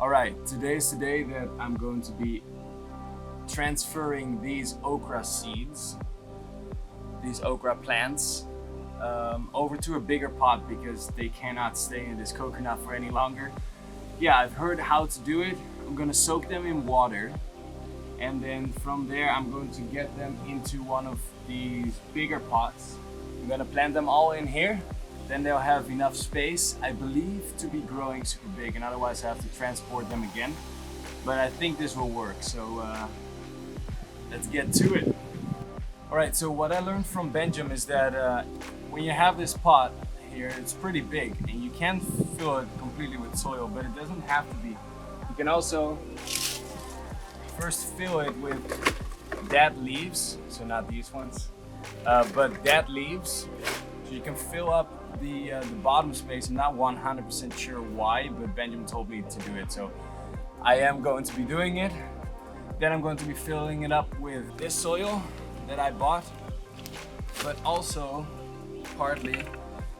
Alright, today's the day that I'm going to be transferring these okra seeds, these okra plants, over to a bigger pot because they cannot stay in this coconut for any longer. Yeah, I've heard how to do it. I'm gonna soak them in water, and then from there I'm going to get them into one of these bigger pots. I'm gonna plant them all in here. Then they'll have enough space, I believe, to be growing super big, and otherwise I have to transport them again. But I think this will work, so let's get to it. Alright, so what I learned from Benjamin is that when you have this pot here, it's pretty big, and you can fill it completely with soil, but it doesn't have to be. You can also first fill it with dead leaves, so not these ones, but dead leaves. So you can fill up the bottom space. I'm not 100% sure why, but Benjamin told me to do it, so I am going to be doing it. Then I'm going to be filling it up with this soil that I bought, but also partly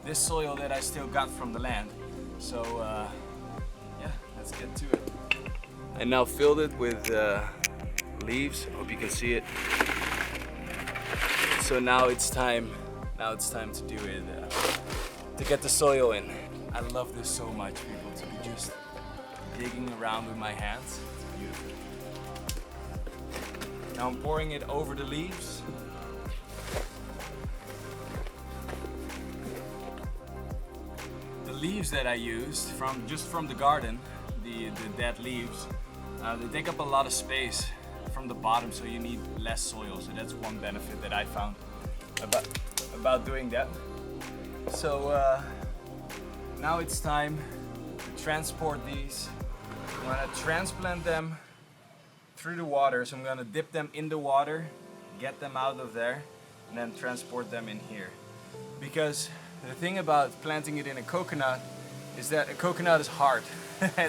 this soil that I still got from the land. So yeah, let's get to it. I now filled it with leaves. Hope you can see it. So now it's time to do it, to get the soil in. I love this so much, people, to be just digging around with my hands. It's beautiful. Now I'm pouring it over the leaves. The leaves that I used from the garden, the dead leaves, they take up a lot of space from the bottom, so you need less soil. So that's one benefit that I found about doing that. So now it's time to transport these. I'm gonna transplant them through the water, so I'm gonna dip them in the water, get them out of there, and then transport them in here. Because the thing about planting it in a coconut is that a coconut is hard,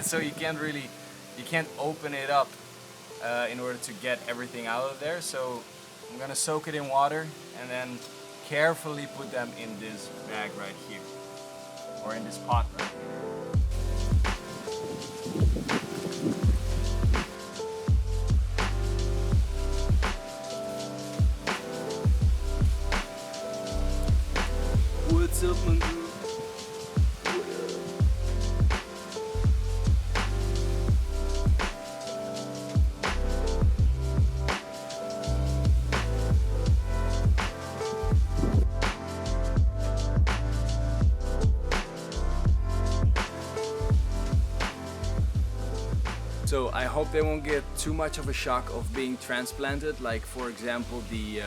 so you can't open it up in order to get everything out of there. So I'm gonna soak it in water and then carefully put them in this bag right here, or in this pot right here. What's up, my dude? So I hope they won't get too much of a shock of being transplanted, like for example the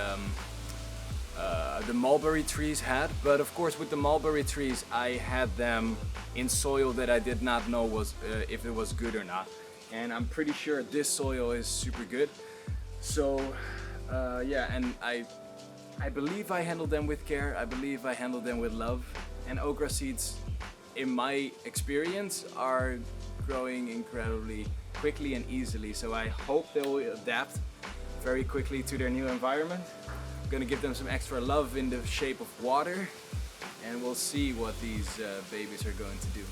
mulberry trees had. But of course with the mulberry trees I had them in soil that I did not know was if it was good or not. And I'm pretty sure this soil is super good. So yeah, and I believe I handled them with care. I believe I handled them with love. And okra seeds, in my experience, are growing incredibly quickly and easily, so I hope they will adapt very quickly to their new environment. I'm gonna give them some extra love in the shape of water, and we'll see what these babies are going to do.